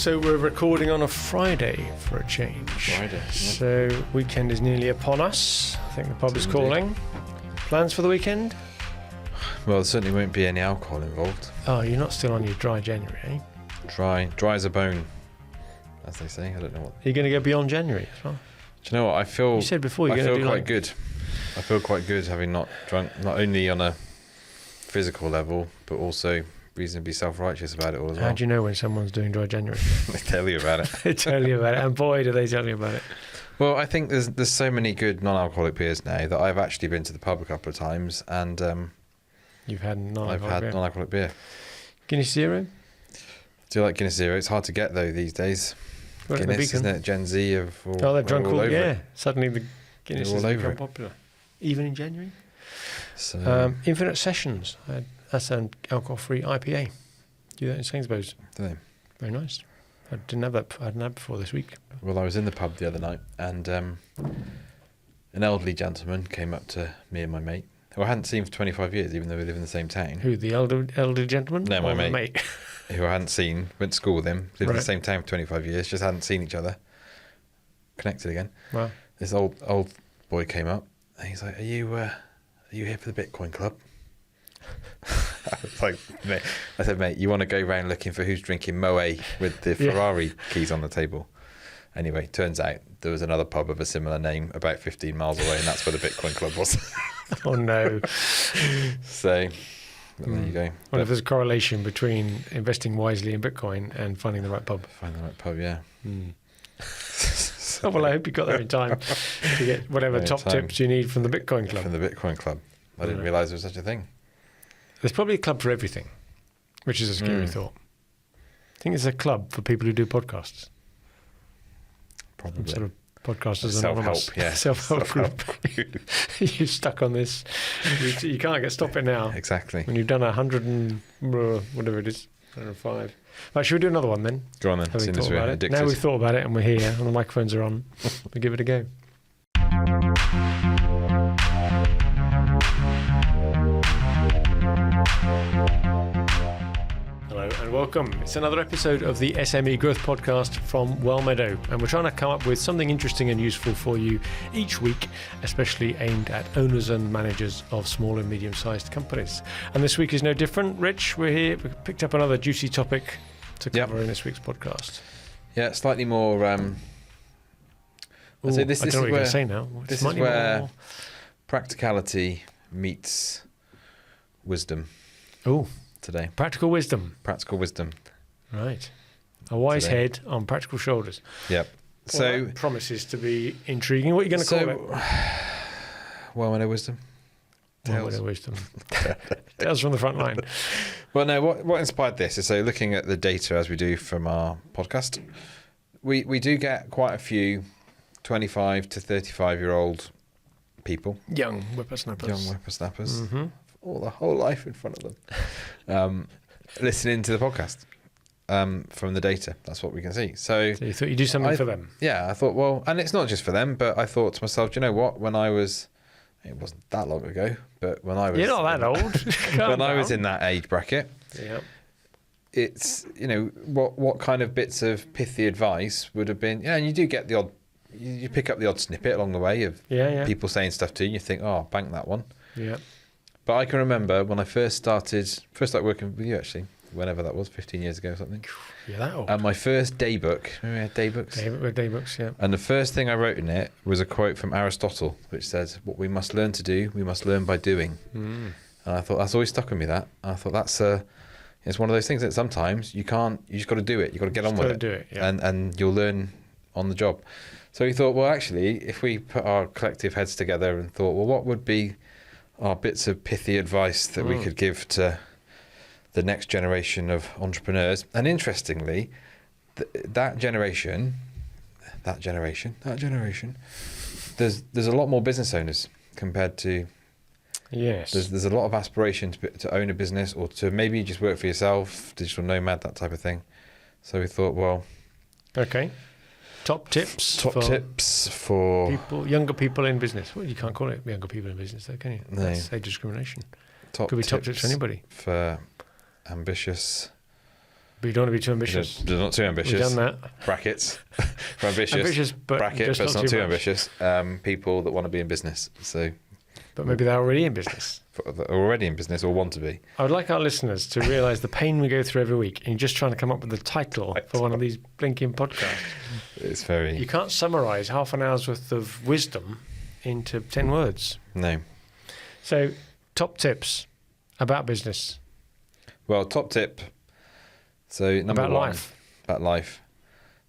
So we're recording on a Friday for a change. Friday. Yeah. So weekend is nearly upon us. I think the pub is calling. Plans for the weekend? Well, there certainly won't be any alcohol involved. Oh, you're not still on your dry January, eh? Dry as a bone, as they say. I don't know what. Are you going to go beyond January as well? Do you know what I feel? You said before you're I going to feel do quite good. I feel quite good having not drunk, not only on a physical level, but also reasonably self-righteous about it all as well. How do you know when someone's doing dry January? They tell you about it. They tell you about it, and boy, do they tell you about it. Well, I think there's so many good non-alcoholic beers now that I've actually been to the pub a couple of times, and You've had non-alcoholic I've had beer. non-alcoholic beer. Guinness Zero? Do you like Guinness Zero? It's hard to get though these days. Got it in the Guinness, Beacon. isn't it? Gen Z of all, Oh, they've drunk all, over yeah. it. Suddenly the Guinness They're has all over become it. popular. Even in January? So, Infinite Sessions. That's an alcohol-free IPA. Do that in Sainsbury's. don't know. Very nice. I didn't have that. I hadn't had before this week. Well, I was in the pub the other night, and an elderly gentleman came up to me and my mate, who I hadn't seen for 25 years, even though we live in the same town. Who, the elder gentleman? No, my Or the mate. Who I hadn't seen, went to school with him, lived in Right. the same town for 25 years, just hadn't seen each other. Connected again. Wow. This old boy came up, and he's like, "Are you here for the Bitcoin Club?" I was like, mate, I said, "Mate, you want to go around looking for who's drinking Moët with the Yeah. Ferrari keys on the table?" Anyway, turns out there was another pub of a similar name about 15 miles away, and that's where the Bitcoin Club was. Oh, no. So, but there you go. Well, if there's a correlation between investing wisely in Bitcoin and finding the right pub. Find the right pub, yeah. Oh, well, I hope you got there in time to get whatever In top time. tips you need from the Bitcoin Club. From the Bitcoin Club. I didn't Right. realise there was such a thing. There's probably a club for everything, which is a scary thought. I think it's a club for people who do podcasts. Probably. Sort of podcasters Self-help, anonymous. yeah. Self-help group. You're stuck on this. You can't stop it now. Exactly. When you've done 100 and whatever it is, 105. Right, should we do another one then? Go on then, Have we seeing as thought we're about it? addicted. Now we've thought about it and we're here and the microphones are on. We'll give it a go. Hello and welcome. It's another episode of the SME Growth Podcast from Wellmeadow, and we're trying to come up with something interesting and useful for you each week, especially aimed at owners and managers of small and medium-sized companies. And this week is no different. Rich, we're here. We picked up another juicy topic to Yep. cover in this week's podcast. Yeah, slightly more. Ooh, I say I don't know what you're going to say now. this is Slightly where more- practicality meets wisdom Oh, today. practical wisdom. Practical wisdom. Right. A wise Today. head on practical shoulders. Yep. Well, So, that promises to be intriguing. What are you going to call it? well, I know wisdom. Well, Tales. wisdom. Tales from the front line. Well, no. What inspired this is, so looking at the data as we do from our podcast, we do get quite a few 25 to 35-year-old people, Young whippersnappers. young whippersnappers, Mm-hmm. all the whole life in front of them, listening to the podcast from the data. That's what we can see. So, So you thought you'd do something for them? yeah, I thought, well, and it's not just for them, but I thought to myself, do you know what? When I was, it wasn't that long ago, but when I was, You're not that old. when I was in that age bracket, Yeah. it's, you know, what kind of bits of pithy advice would have been, yeah, and you do get the odd, you pick up the odd snippet along the way of Yeah. people saying stuff to you, and you think, oh, bank that one. Yeah. But I can remember when I first started working with you, actually, whenever that was, 15 years ago or something. You're that old. And my first day book, remember we had day books? Day books, yeah. And the first thing I wrote in it was a quote from Aristotle, which says, what we must learn to do, we must learn by doing. Mm. And I thought, that's always stuck with me, that. And I thought, it's one of those things that sometimes you just got to do it. You've got to get on with it. Do it, yeah. And you'll learn on the job. So we thought, well, actually, if we put our collective heads together and thought, well, what would be our bits of pithy advice that we could give to the next generation of entrepreneurs? And interestingly, that generation, there's a lot more business owners compared to. Yes. There's a lot of aspiration to own a business or to maybe just work for yourself, digital nomad, that type of thing. So we thought, well, Okay. Top tips for younger people in business. Well, you can't call it younger people in business, though, can you? No. That's age discrimination. top Could be top tips for anybody. for ambitious But you don't want to be too ambitious. They're not too ambitious. We've done that. Brackets. For ambitious. Ambitious, but bracket, just but it's not not too too much. ambitious. People that want to be in business. So But maybe they're already in business. that are already in business or want to be. I would like our listeners to realise the pain we go through every week in just trying to come up with the title for one of these blinking podcasts. It's very... You can't summarise half an hour's worth of wisdom into 10 words. No. So, top tips about business. Well, top tip. So number About one. life. About life.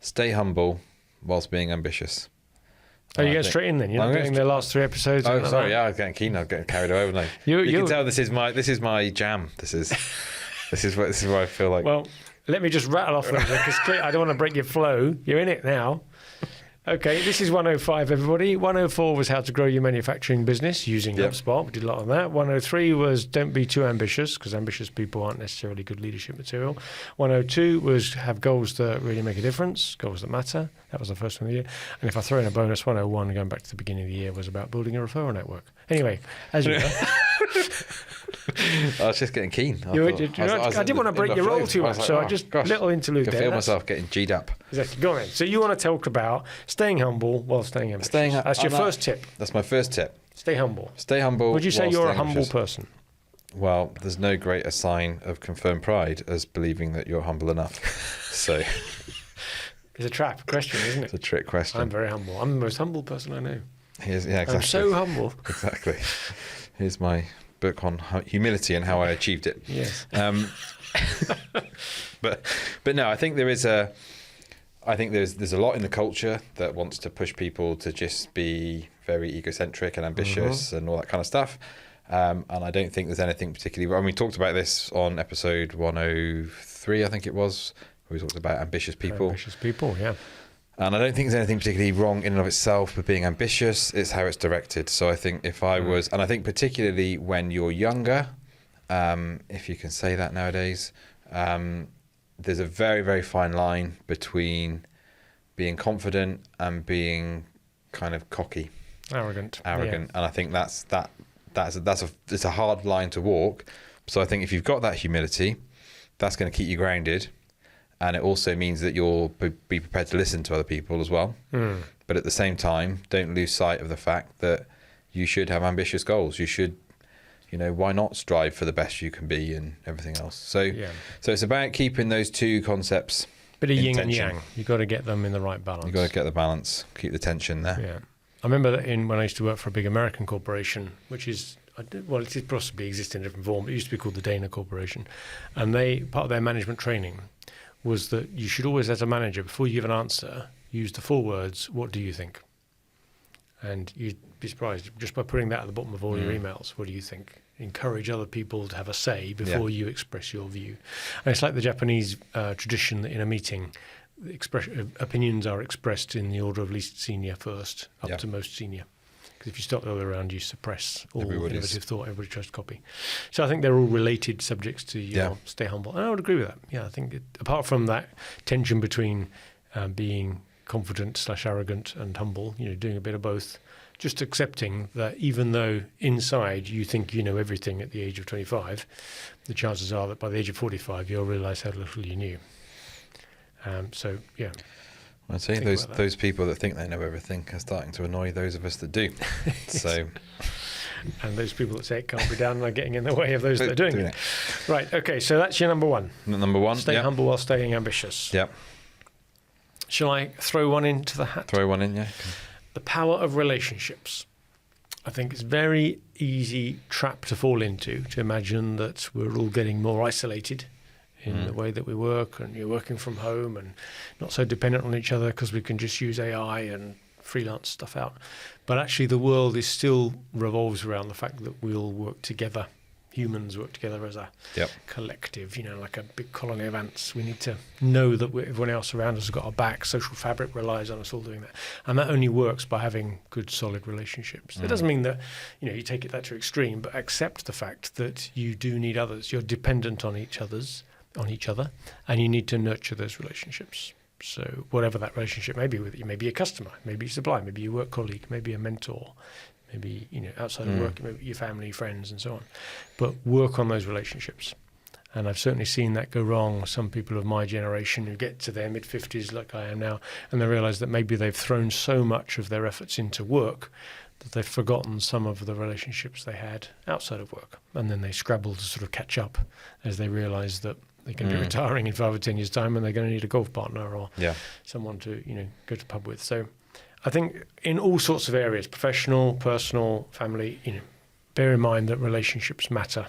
Stay humble whilst being ambitious. Oh, you get straight in then? You're not getting the last 3 episodes? Oh, like sorry. that? Yeah, I was getting keen. I was getting carried away, wasn't I? You can tell this is my jam. This is where I feel like. Well, let me just rattle off them because I don't want to break your flow. You're in it now. Okay, this is 105, everybody. 104 was how to grow your manufacturing business using HubSpot. We did a lot on that. 103 was don't be too ambitious, because ambitious people aren't necessarily good leadership material. 102 was have goals that really make a difference, goals that matter. That was the first one of the year. And if I throw in a bonus, 101, going back to the beginning of the year, was about building a referral network. Anyway, as you know. I was just getting keen. I didn't want to break your roll too much, so I just little interlude there. I feel myself getting G'd up. Exactly. Go on then. So you want to talk about staying humble while staying ambitious. That's your first tip. That's my first tip. Stay humble. Stay humble. Would you say you're a humble person? Well, there's no greater sign of confirmed pride as believing that you're humble enough. So it's a trap question, isn't it? It's a trick question. I'm very humble. I'm the most humble person I know. Exactly. I'm so humble. Exactly. Here's my book on humility and how I achieved it. Yes. But no, I think there's a lot in the culture that wants to push people to just be very egocentric and ambitious and all that kind of stuff. And I don't think there's anything particularly... we talked about this on episode 103, I think it was, where we talked about ambitious people. Ambitious people, yeah. And I don't think there's anything particularly wrong in and of itself with being ambitious. It's how it's directed. So I think if I was... And I think particularly when you're younger, if you can say that nowadays, there's a very, very fine line between being confident and being kind of cocky. Arrogant. Yeah. And I think it's a hard line to walk. So I think if you've got that humility, that's going to keep you grounded. And it also means that you'll be prepared to listen to other people as well. But at the same time, don't lose sight of the fact that you should have ambitious goals. You should, why not strive for the best you can be and everything else? So it's about keeping those two concepts. Bit of yin and yang. You've got to get them in the right balance. You've got to get the balance, keep the tension there. Yeah. I remember that when I used to work for a big American corporation, which is, it possibly exists in a different form, but it used to be called the Dana Corporation. And part of their management training was that you should always, as a manager, before you give an answer, use the 4 words, what do you think? And you'd be surprised, just by putting that at the bottom of all your emails, what do you think? Encourage other people to have a say before you express your view. And it's like the Japanese tradition that in a meeting, opinions are expressed in the order of least senior first, up to most senior. Because if you start the other way around, you suppress all innovative thought, everybody tries to copy. So I think they're all related subjects to stay humble. And I would agree with that. Yeah, I think apart from that tension between being confident / arrogant and humble, doing a bit of both, just accepting that even though inside you think you know everything at the age of 25, the chances are that by the age of 45, you'll realise how little you knew. I'd say those people that think they know everything are starting to annoy those of us that do. So, and those people that say it can't be done are getting in the way of those that are doing it. Right, okay, so that's your number one. Number one. Stay humble while staying ambitious. Yep. Shall I throw one into the hat? Throw one in, yeah. The power of relationships. I think it's a very easy trap to fall into, to imagine that we're all getting more isolated in the way that we work, and you're working from home and not so dependent on each other because we can just use AI and freelance stuff out. But actually the world still revolves around the fact that we all work together. Humans work together as a collective, like a big colony of ants. We need to know that everyone else around us has got our back. Social fabric relies on us all doing that. And that only works by having good, solid relationships. It doesn't mean that, you take that to extreme, but accept the fact that you do need others. You're dependent on each other, and you need to nurture those relationships. So whatever that relationship may be with you, maybe a customer, maybe a supplier, maybe a work colleague, maybe a mentor, maybe outside of work, maybe your family, friends, and so on. But work on those relationships. And I've certainly seen that go wrong. Some people of my generation who get to their mid-50s like I am now, and they realise that maybe they've thrown so much of their efforts into work that they've forgotten some of the relationships they had outside of work. And then they scrabble to sort of catch up as they realise that they're going to be retiring in 5 or 10 years' time, and they're going to need a golf partner or someone to, go to the pub with. So I think in all sorts of areas, professional, personal, family, bear in mind that relationships matter.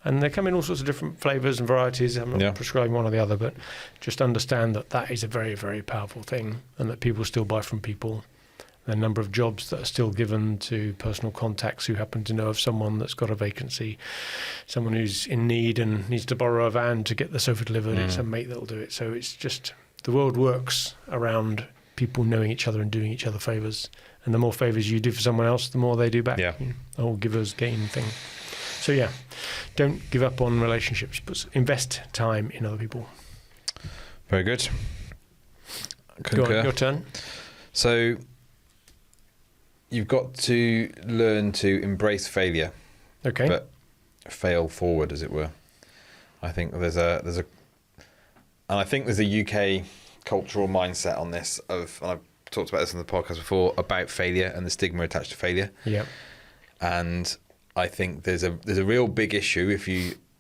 And they come in all sorts of different flavours and varieties. I'm not prescribing one or the other, but just understand that that is a very, very powerful thing, and that people still buy from people. The number of jobs that are still given to personal contacts who happen to know of someone that's got a vacancy, someone who's in need and needs to borrow a van to get the sofa delivered. It's a mate that'll do it. So it's just, the world works around people knowing each other and doing each other favours. And the more favours you do for someone else, the more they do back. Yeah. The whole givers gain thing. So don't give up on relationships, but invest time in other people. Very good. Go on, your turn. So you've got to learn to embrace failure. Okay. But fail forward, as it were. I think there's a UK cultural mindset on this and I've talked about this on the podcast before, about failure and the stigma attached to failure. Yeah. And I think there's a real big issue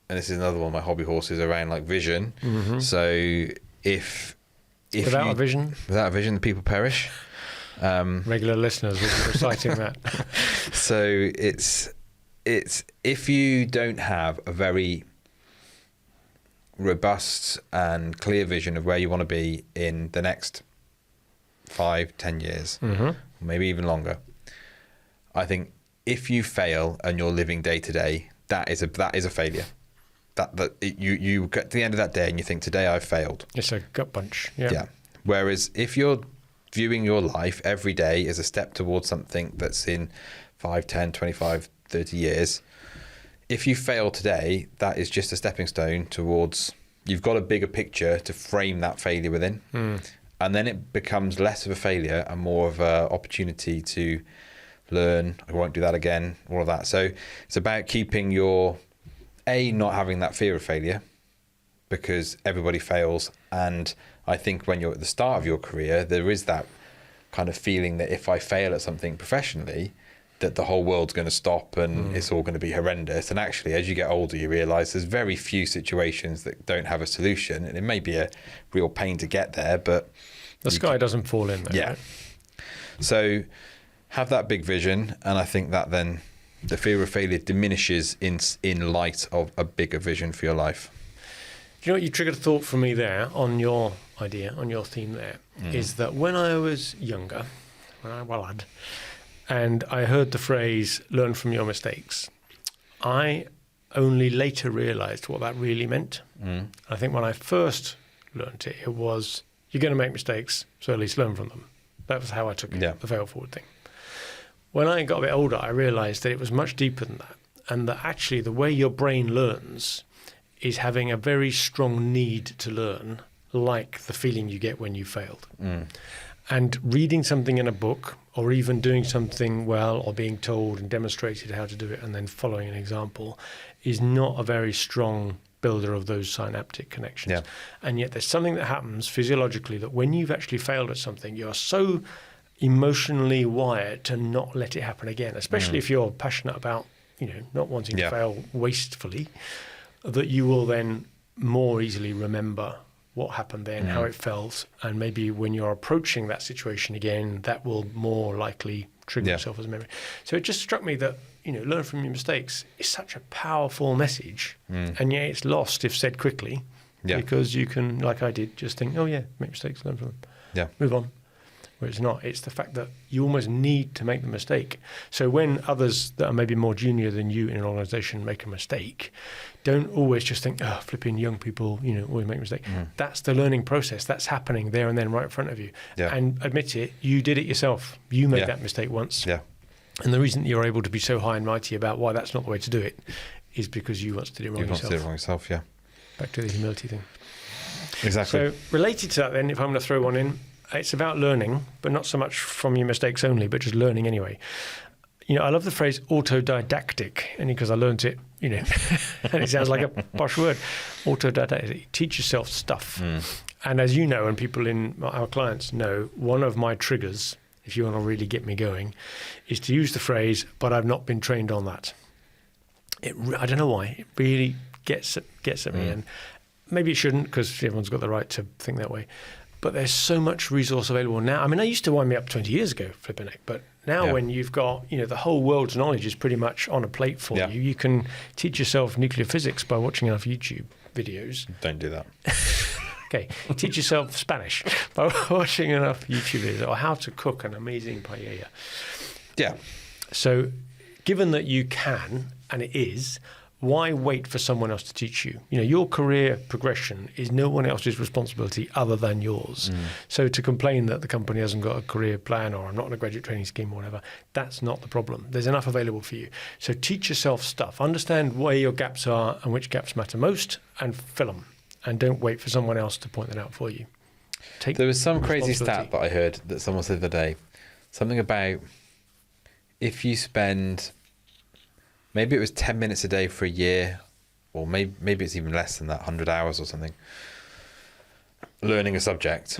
and this is another one of my hobby horses around like vision. Mm-hmm. So if without a vision, the people perish. Regular listeners will be reciting that. So it's if you don't have a very robust and clear vision of where you want to be in the next 5-10 years, maybe even longer, I think if you fail and you're living day to day, that is a failure. You get to the end of that day and you think, today I've failed. It's a gut punch. Yeah. Whereas if you're viewing your life every day as a step towards something that's in 5, 10, 25, 30 years, if you fail today, that is just a stepping stone towards, you've got a bigger picture to frame that failure within. And then it becomes less of a failure and more of an opportunity to learn. I won't do that again, all of that. So it's about keeping not having that fear of failure, because everybody fails. And I think when you're at the start of your career, there is that kind of feeling that if I fail at something professionally, that the whole world's going to stop and it's all going to be horrendous. And actually, as you get older, you realise there's very few situations that don't have a solution. And it may be a real pain to get there, but the sky doesn't fall in there. Yeah. Right? So have that big vision. And I think that then the fear of failure diminishes in light of a bigger vision for your life. Do you know what? You triggered a thought for me there on your idea, on your theme there, is that when I was younger, when I was a lad, and I heard the phrase, learn from your mistakes, I only later realised what that really meant. I think when I first learnt it, it was, you're going to make mistakes, so at least learn from them. That was how I took it, the fail forward thing. When I got a bit older, I realised that it was much deeper than that, and that actually the way your brain learns is having a very strong need to learn, like the feeling you get when you failed. And reading something in a book, or even doing something well, or being told and demonstrated how to do it and then following an example, is not a very strong builder of those synaptic connections. Yeah. And yet there's something that happens physiologically that when you've actually failed at something, you're so emotionally wired to not let it happen again, especially if you're passionate about, not wanting to fail wastefully, that you will then more easily remember what happened then, how it felt, and maybe when you're approaching that situation again, that will more likely trigger itself as a memory. So it just struck me that, learn from your mistakes is such a powerful message, and yet it's lost if said quickly, because you can, like I did, just think, make mistakes, learn from them, move on. Where it's not. It's the fact that you almost need to make the mistake. So when others that are maybe more junior than you in an organisation make a mistake, don't always just think, flipping young people, always make a mistake. That's the learning process. That's happening there and then right in front of you. Yeah. And admit it, you did it yourself. You made that mistake once. Yeah. And the reason that you're able to be so high and mighty about why that's not the way to do it is because you once did it wrong yourself. You once did it wrong yourself, yeah. Back to the humility thing. Exactly. So related to that then, if I'm going to throw one in, it's about learning, but not so much from your mistakes only, but just learning anyway. I love the phrase autodidactic, only because I learned it, and it sounds like a posh word. Autodidactic, teach yourself stuff. And as you know, and people in our clients know, one of my triggers, if you want to really get me going, is to use the phrase, but I've not been trained on that. I don't know why. It really gets at me. And maybe it shouldn't, because everyone's got the right to think that way. But there's so much resource available now. I mean, I used to wind me up 20 years ago, flipping it. But now when you've got, the whole world's knowledge is pretty much on a plate for you. You can teach yourself nuclear physics by watching enough YouTube videos. Don't do that. Okay, teach yourself Spanish by watching enough YouTube videos, or how to cook an amazing paella. Yeah. So given that you can, and it is, why wait for someone else to teach you? Your career progression is no one else's responsibility other than yours. So to complain that the company hasn't got a career plan, or I'm not in a graduate training scheme or whatever, that's not the problem. There's enough available for you. So teach yourself stuff. Understand where your gaps are and which gaps matter most, and fill them. And don't wait for someone else to point that out for you. There was some crazy stat that I heard that someone said the other day. Something about if you spend, maybe it was 10 minutes a day for a year, or maybe it's even less than that, 100 hours or something, learning a subject,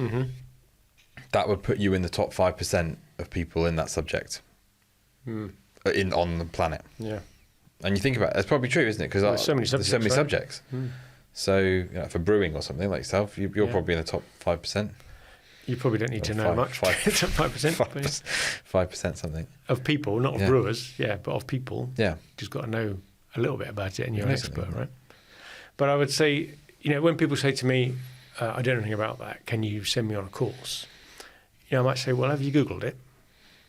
that would put you in the top 5% of people in that subject on the planet. Yeah. And you think about it, that's probably true, isn't it? Because there's so many subjects. So for brewing or something like yourself, you're probably in the top 5%. You probably don't need to know much. 5%. 5% something. Of people, not of brewers, but of people. Yeah. Just got to know a little bit about it, and you're an expert, right? But I would say, when people say to me, I don't know anything about that, can you send me on a course? I might say, well, have you Googled it?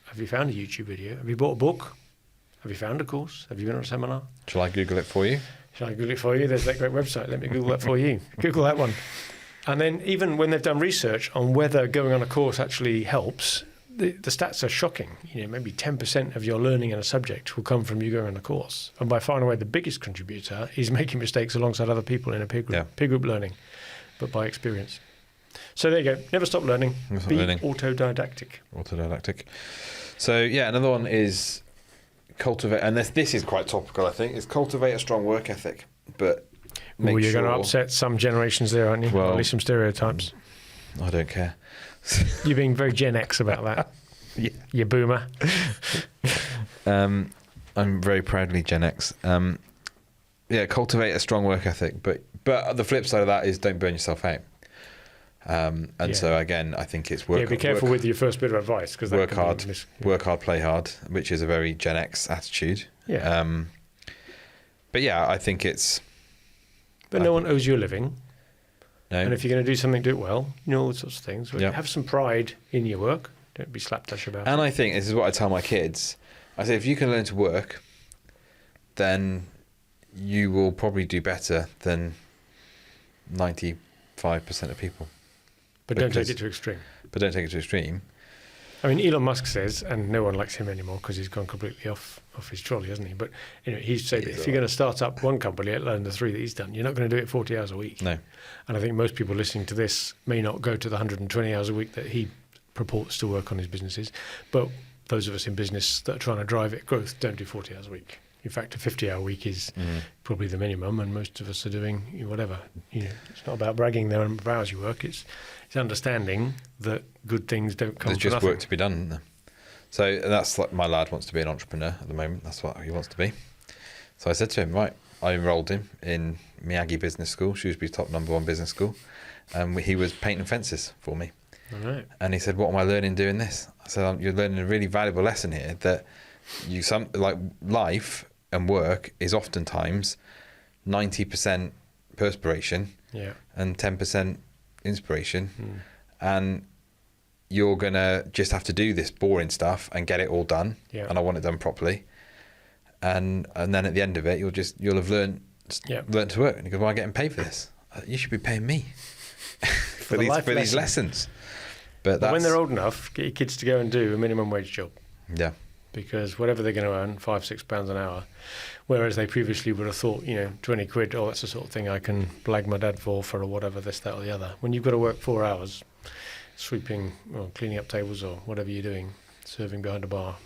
Have you found a YouTube video? Have you bought a book? Have you found a course? Have you been on a seminar? Shall I Google it for you? Shall I Google it for you? There's that great website. Let me Google that for you. Google that one. And then even when they've done research on whether going on a course actually helps, the stats are shocking. Maybe 10% of your learning in a subject will come from you going on a course. And by far and away, the biggest contributor is making mistakes alongside other people in a peer group learning, but by experience. So there you go. Never stop learning. Be autodidactic. So another one is cultivate, and this is quite topical, I think, is cultivate a strong work ethic. But you're going to upset some generations there, aren't you? Well, at least some stereotypes. I don't care. You're being very Gen X about that. You boomer. I'm very proudly Gen X. Cultivate a strong work ethic, but the flip side of that is don't burn yourself out. So again, I think it's work. Be careful with your first bit of advice, because work hard, play hard, which is a very Gen X attitude. I think it's. But no one owes you a living. No. And if you're going to do something, do it well. All those sorts of things. Have some pride in your work. Don't be slapdash about it. And I think this is what I tell my kids. I say, if you can learn to work, then you will probably do better than 95% of people. But don't take it to extreme. I mean, Elon Musk says, and no one likes him anymore because he's gone completely off his trolley, hasn't he? But he's said that if you're going to start up one company, let alone the 3 that he's done, you're not going to do it 40 hours a week. No. And I think most people listening to this may not go to the 120 hours a week that he purports to work on his businesses. But those of us in business that are trying to drive it growth don't do 40 hours a week. In fact, a 50-hour week is probably the minimum, and most of us are doing whatever. It's not about bragging the number of hours you work. It's understanding that good things don't come from nothing. There's just work to be done, isn't there? So that's like my lad wants to be an entrepreneur at the moment. That's what he wants to be. So I said to him, right, I enrolled him in Miyagi Business School, Shrewsbury's top #1 business school. And he was painting fences for me. All right. And he said, what am I learning doing this? I said, you're learning a really valuable lesson here, that life and work is oftentimes 90% perspiration and 10% inspiration. And you're going to just have to do this boring stuff and get it all done. And I want it done properly. And then at the end of it, you'll have learned to work. And you go, well, I'm getting paid for this. You should be paying me for these lessons. But when they're old enough, get your kids to go and do a minimum wage job. Yeah. Because whatever they're going to earn, £5-6 an hour, whereas they previously would have thought, 20 quid, that's the sort of thing I can blag my dad for or whatever, this, that or the other. When you've got to work 4 hours, sweeping or cleaning up tables or whatever you're doing, serving behind a bar,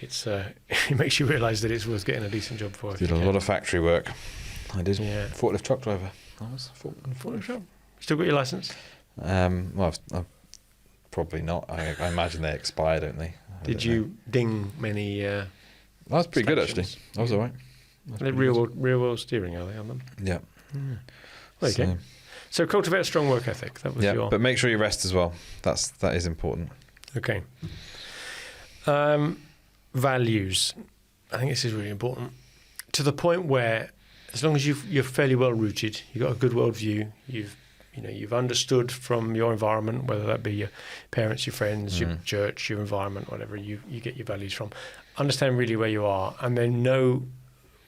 it's it makes you realise that it's worth getting a decent job for. Did a lot of factory work. I did. Yeah. Forklift truck driver. I was Forklift truck. Still got your licence? Well, I've probably not. I imagine they expire, don't they? Did you ding many? I was pretty good actually. I was all right. They're real world steering, are they on them? Yeah. Okay. So cultivate a strong work ethic. That was your. But make sure you rest as well. That is important. Okay. Values. I think this is really important. To the point where, as long as you're fairly well rooted, you've got a good worldview, you've understood from your environment, whether that be your parents, your friends, your church, your environment, whatever you get your values from. Understand really where you are, and then know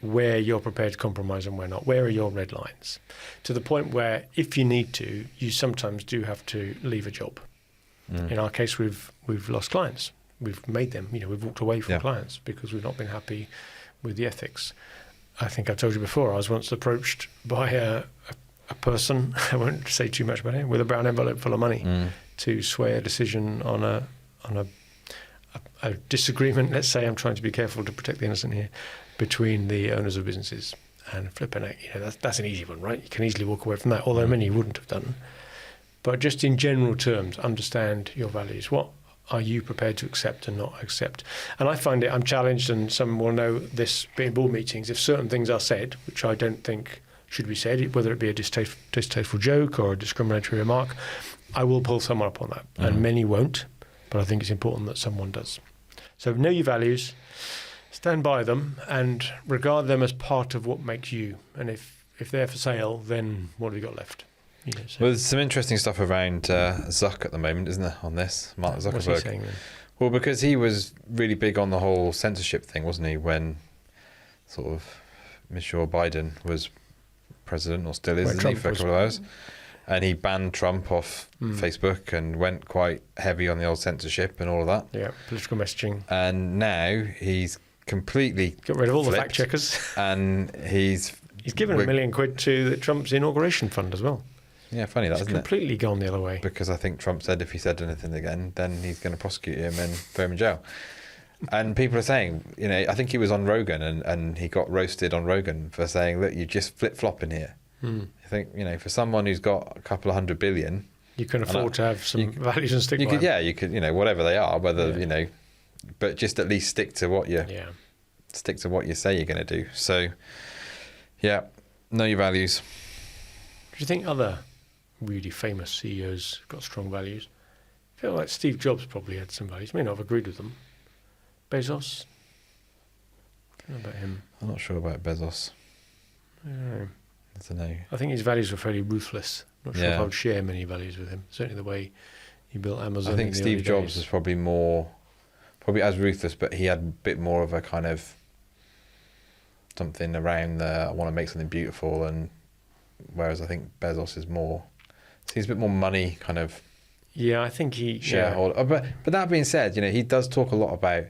where you're prepared to compromise and where not. Where are your red lines? To the point where, if you need to, you sometimes do have to leave a job. In our case, we've lost clients. We've made them. We've walked away from clients because we've not been happy with the ethics. I think I told you before, I was once approached by a person, I won't say too much about it, with a brown envelope full of money to sway a decision on a disagreement. Let's say, I'm trying to be careful to protect the innocent here, between the owners of businesses. And flipping it, that's an easy one, right? You can easily walk away from that, although many wouldn't have done. But just in general terms, understand your values. What are you prepared to accept and not accept? And I find I'm challenged, and some will know this being board meetings, if certain things are said, which I don't think should be said, whether it be a distasteful joke or a discriminatory remark, I will pull someone up on that. And many won't, but I think it's important that someone does. So know your values, stand by them, and regard them as part of what makes you. And if they're for sale, then what have you got left? Well, there's some interesting stuff around Zuck at the moment, isn't there, on this? Mark Zuckerberg. What's he saying then? Well, because he was really big on the whole censorship thing, wasn't he, when sort of Monsieur Biden was president, or still is, isn't he, for a couple of hours? And he banned Trump off Facebook and went quite heavy on the old censorship and all of that. Yeah, political messaging. And now he's completely got rid of all the flipped, fact checkers. And he's given £1 million to Trump's inauguration fund as well. Yeah, funny that, isn't it? Completely gone the other way. Because I think Trump said if he said anything again, then he's going to prosecute him and throw him in jail. And people are saying, I think he was on Rogan and he got roasted on Rogan for saying, look, you just flip-flopping here. I think, for someone who's got a couple of $100 billion... You can afford to have some values and stick by them. Yeah, you could, whatever they are, whether, but just at least stick to what you say you're going to do. So, yeah, know your values. Do you think other really famous CEOs got strong values? I feel like Steve Jobs probably had some values. May not have agreed with them. Bezos? I don't know about him. I'm not sure about Bezos. I don't know. I think his values were fairly ruthless. Not sure if I would share many values with him. Certainly the way he built Amazon. I think Steve Jobs was probably as ruthless, but he had a bit more of a kind of something around I want to make something beautiful, and whereas I think Bezos is more, he's a bit more money kind of. Yeah, I think he shareholder. Yeah. But that being said, he does talk a lot about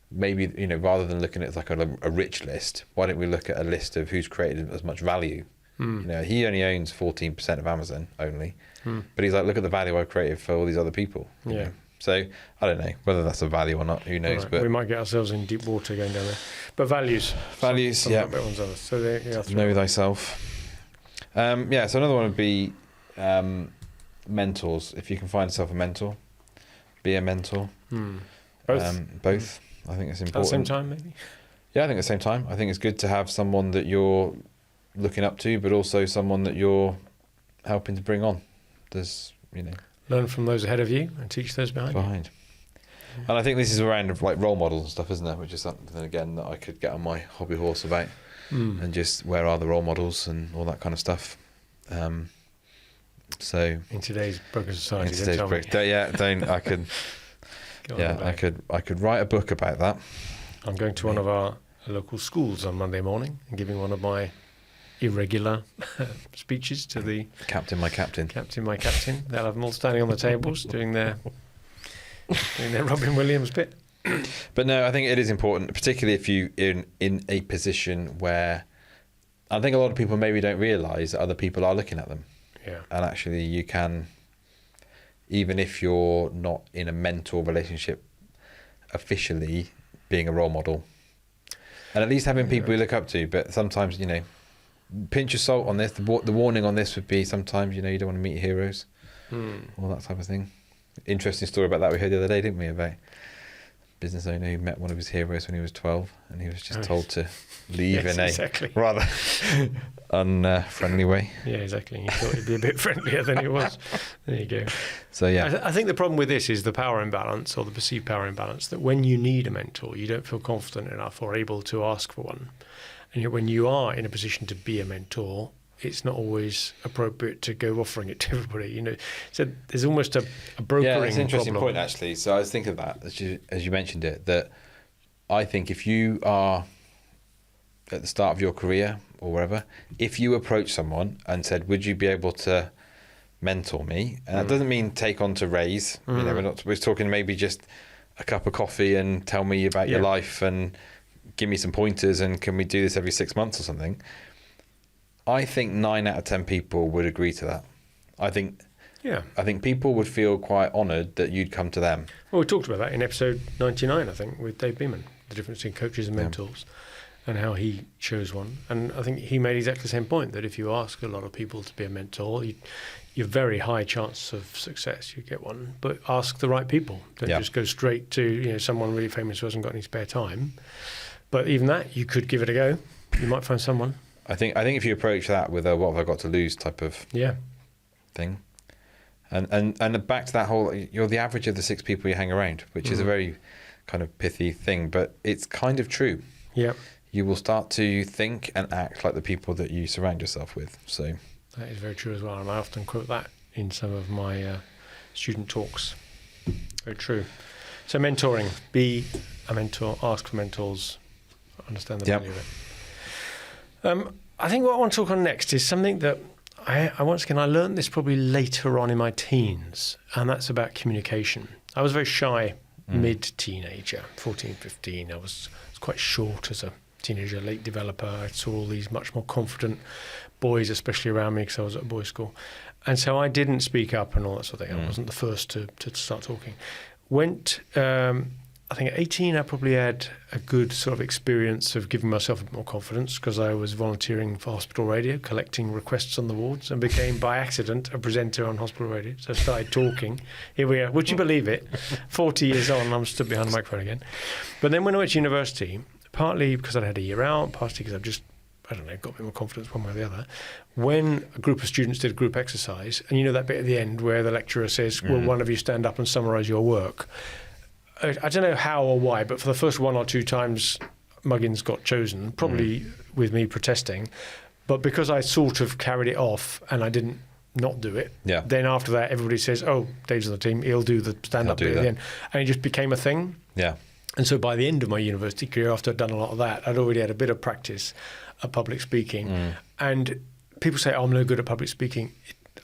maybe rather than looking at like a rich list, why don't we look at a list of who's created as much value? He only owns 14% of Amazon only, but he's like, look at the value I've created for all these other people. Yeah. So I don't know whether that's a value or not. Who knows? Right. But we might get ourselves in deep water going down there. But values. Yeah. So know thyself. So another one would be mentors. If you can find yourself a mentor, be a mentor. Both. I think it's important. At the same time, maybe? Yeah, I think at the same time. I think it's good to have someone that you're looking up to, but also someone that you're helping to bring on. There's, Learn from those ahead of you and teach those behind you. And I think this is around like role models and stuff, isn't it? Which is something, again, that I could get on my hobby horse about. And just where are the role models and all that kind of stuff. So in today's broken society, I could write a book about that. I'm going to one of our local schools on Monday morning and giving one of my irregular speeches to the Captain, my captain. They'll have them all standing on the tables doing their Robin Williams bit. But no, I think it is important, particularly if you in a position where I think a lot of people maybe don't realise that other people are looking at them. Yeah. And actually you can, even if you're not in a mentor relationship officially, being a role model, and at least having people you look up to. But sometimes, pinch of salt on this. The warning on this would be sometimes, you don't want to meet your heroes, all that type of thing. Interesting story about that we heard the other day, didn't we? About business owner who met one of his heroes when he was 12, and he was just told to leave in a rather unfriendly way. Yeah, exactly. He thought he'd be a bit friendlier than he was. There you go. So yeah, I think the problem with this is the power imbalance, or the perceived power imbalance, that when you need a mentor, you don't feel confident enough or able to ask for one. And yet when you are in a position to be a mentor, it's not always appropriate to go offering it to everybody. So there's almost a brokering problem. Yeah, it's an interesting point, actually. So I was thinking of that as you mentioned it, that I think if you are at the start of your career or wherever, if you approach someone and said, would you be able to mentor me? And that doesn't mean take on to raise. We're talking maybe just a cup of coffee and tell me about your life and give me some pointers, and can we do this every 6 months or something? I think 9 out of 10 people would agree to that. I think people would feel quite honoured that you'd come to them. Well, we talked about that in episode 99, I think, with Dave Beeman, the difference between coaches and mentors, and how he chose one. And I think he made exactly the same point, that if you ask a lot of people to be a mentor, you're very high chance of success. You get one, but ask the right people. Don't just go straight to someone really famous who hasn't got any spare time. But even that, you could give it a go. You might find someone. I think if you approach that with a what have I got to lose type of thing, and back to that whole, you're the average of the 6 people you hang around, which is a very kind of pithy thing, but it's kind of true. Yeah, you will start to think and act like the people that you surround yourself with. So that is very true as well, and I often quote that in some of my student talks. Very true. So mentoring, be a mentor, ask for mentors, understand the value of it. I think what I want to talk on next is something that I learned this probably later on in my teens, and that's about communication. I was very shy mid-teenager, 14, 15. I was quite short as a teenager, late developer. I saw all these much more confident boys, especially around me, because I was at a boys' school. And so I didn't speak up and all that sort of thing. I wasn't the first to start talking. I think at 18, I probably had a good sort of experience of giving myself a bit more confidence, because I was volunteering for hospital radio, collecting requests on the wards, and became by accident a presenter on hospital radio. So I started talking. Here we are. Would you believe it? 40 years on, I'm stood behind the microphone again. But then when I went to university, partly because I'd had a year out, partly because I've just, got a bit more confidence one way or the other. When a group of students did a group exercise, and that bit at the end where the lecturer says, will one of you stand up and summarise your work? I don't know how or why, but for the first 1 or 2 times Muggins got chosen, probably with me protesting, but because I sort of carried it off and I didn't not do it, then after that everybody says, oh, Dave's on the team, he'll do the stand-up bit at the end. And it just became a thing. Yeah. And so by the end of my university career, after I'd done a lot of that, I'd already had a bit of practice at public speaking. And people say, oh, I'm no good at public speaking.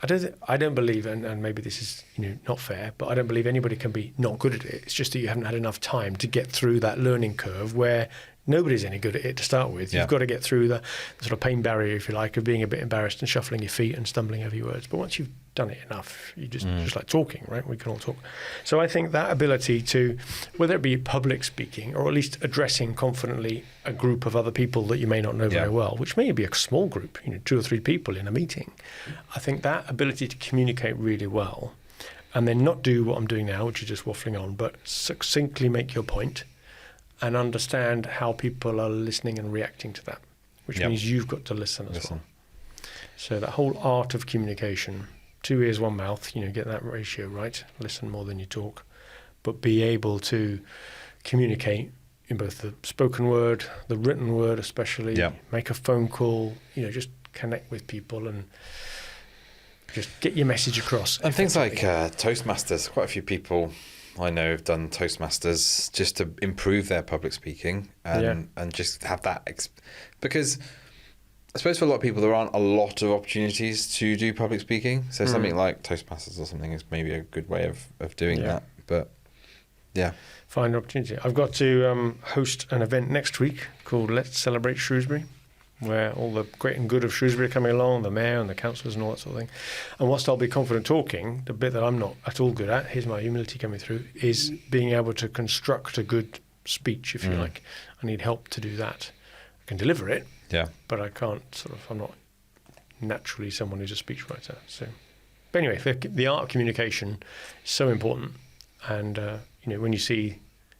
I don't believe, and maybe this is not fair, but I don't believe anybody can be not good at it. It's just that you haven't had enough time to get through that learning curve where nobody's any good at it to start with. You've got to get through the sort of pain barrier, if you like, of being a bit embarrassed and shuffling your feet and stumbling over your words. But once you've done it enough, you just like talking, right? We can all talk. So I think that ability to, whether it be public speaking or at least addressing confidently a group of other people that you may not know very well, which may be a small group, 2 or 3 people in a meeting, I think that ability to communicate really well and then not do what I'm doing now, which is just waffling on, but succinctly make your point and understand how people are listening and reacting to that, which means you've got to listen as well. So that whole art of communication, 2 ears, 1 mouth, get that ratio right, listen more than you talk, but be able to communicate in both the spoken word, the written word especially, make a phone call, just connect with people and just get your message across. And things like Toastmasters, quite a few people I know have done Toastmasters just to improve their public speaking and just have that, because I suppose for a lot of people there aren't a lot of opportunities to do public speaking, so something like Toastmasters or something is maybe a good way of doing that. But find an opportunity. I've got to host an event next week called Let's Celebrate Shrewsbury, where all the great and good of Shrewsbury are coming along, the mayor and the councillors and all that sort of thing. And whilst I'll be confident talking, the bit that I'm not at all good at, here's my humility coming through, is being able to construct a good speech, if you like. I need help to do that. I can deliver it, but I can't I'm not naturally someone who's a speechwriter. So, but anyway, the art of communication is so important. And, when you see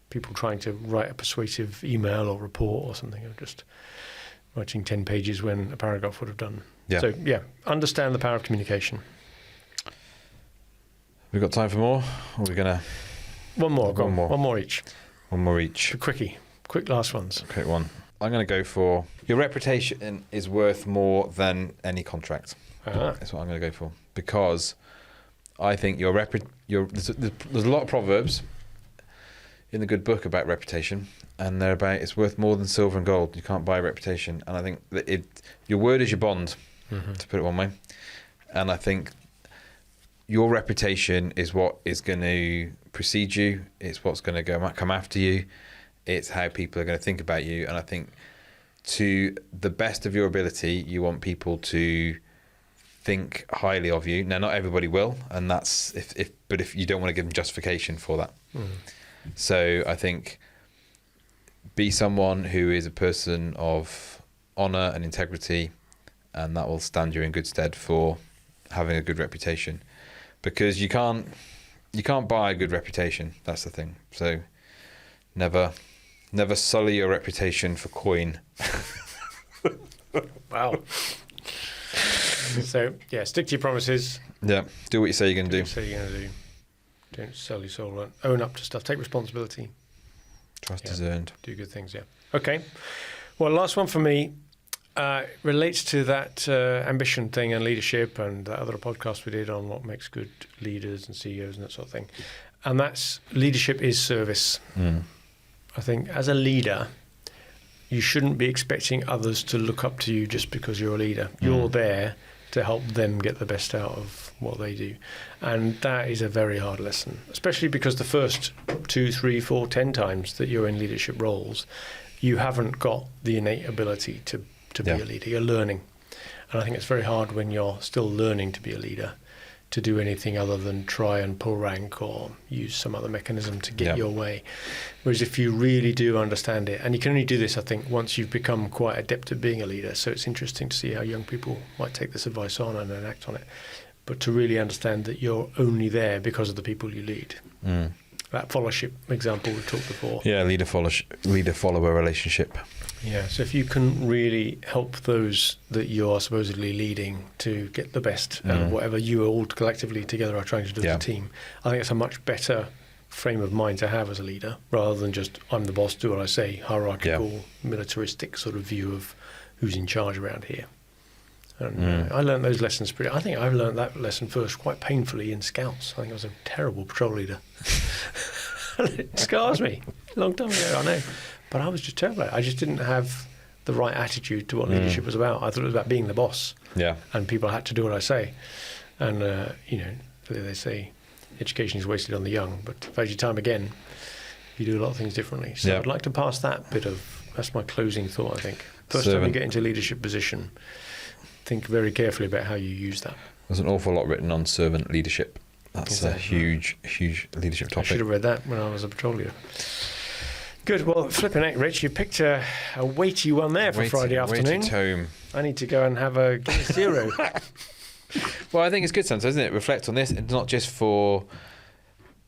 people trying to write a persuasive email or report or something, or just writing 10 pages when a paragraph would have done. Yeah. So, understand the power of communication. We've got time for more? Or are we going to... One more each. One more each. The quickie. Quick last ones. Quick one. I'm going to go for your reputation is worth more than any contract. That's what I'm going to go for. Because I think there's a lot of proverbs in the good book about reputation, and they're about it's worth more than silver and gold. You can't buy a reputation. And I think that your word is your bond, to put it one way. And I think your reputation is what is going to precede you. It's what's going to come after you. It's how people are going to think about you. And I think to the best of your ability, you want people to think highly of you. Now, not everybody will, and that's if you don't want to give them justification for that. So I think be someone who is a person of honour and integrity, and that will stand you in good stead for having a good reputation. Because you can't buy a good reputation. That's the thing. So never sully your reputation for coin. Wow. So stick to your promises. Yeah, do what you say you're going to do. Say you're going to do. Don't sell your soul. Own up to stuff. Take responsibility. Trust is earned. Do good things. Yeah. Okay. Well, last one for me. Relates to that ambition thing and leadership and the other podcast we did on what makes good leaders and CEOs and that sort of thing. And that's leadership is service. I think as a leader, you shouldn't be expecting others to look up to you just because you're a leader. You're there to help them get the best out of what they do. And that is a very hard lesson, especially because the first 2, 3, 4, 10 times that you're in leadership roles, you haven't got the innate ability to be a leader. You're learning. And I think it's very hard when you're still learning to be a leader to do anything other than try and pull rank or use some other mechanism to get your way. Whereas if you really do understand it, and you can only do this, I think, once you've become quite adept at being a leader. So it's interesting to see how young people might take this advice on and then act on it. But to really understand that you're only there because of the people you lead. That followership example we talked before. Yeah, leader-follower relationship. Yeah, so if you can really help those that you're supposedly leading to get the best out of whatever you all collectively together are trying to do as a team, I think it's a much better frame of mind to have as a leader, rather than just, I'm the boss, do what I say, hierarchical, militaristic sort of view of who's in charge around here. And I learned those lessons I think I learned that lesson first quite painfully in Scouts. I think I was a terrible patrol leader. It scars me. A long time ago, I know. But I was just terrible. I just didn't have the right attitude to what leadership was about. I thought it was about being the boss. Yeah. And people had to do what I say. And, they say education is wasted on the young, but if your time again, you do a lot of things differently. So I'd like to pass that's my closing thought, I think. First time you get into a leadership position, think very carefully about how you use that. There's an awful lot written on servant leadership. That's a huge leadership topic. I should have read that when I was a patrol leader. Good. Well, flipping heck, Rich, you picked a weighty one there for Friday afternoon. Weighty tome. I need to go and have a Guinness Zero. Well, I think it's good sometimes, isn't it? Reflect on this. It's not just for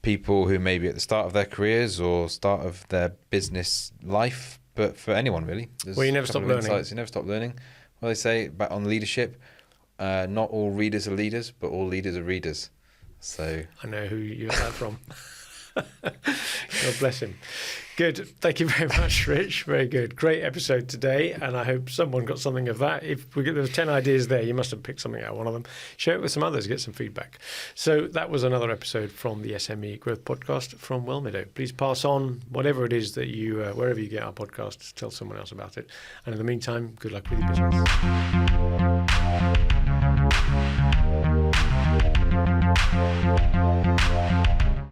people who may be at the start of their careers or start of their business life, but for anyone, really. Well, you never stop learning. You never stop learning. Well, they say back on leadership, not all readers are leaders, but all leaders are readers. So I know who you got that from. God bless him. Good. Thank you very much, Rich. Very good. Great episode today, and I hope someone got something of that. If there's 10 ideas there, you must have picked something out, one of them. Share it with some others, get some feedback. So that was another episode from the SME Growth Podcast from Wellmeadow. Please pass on whatever it is that you, wherever you get our podcasts, tell someone else about it. And in the meantime, good luck with your business.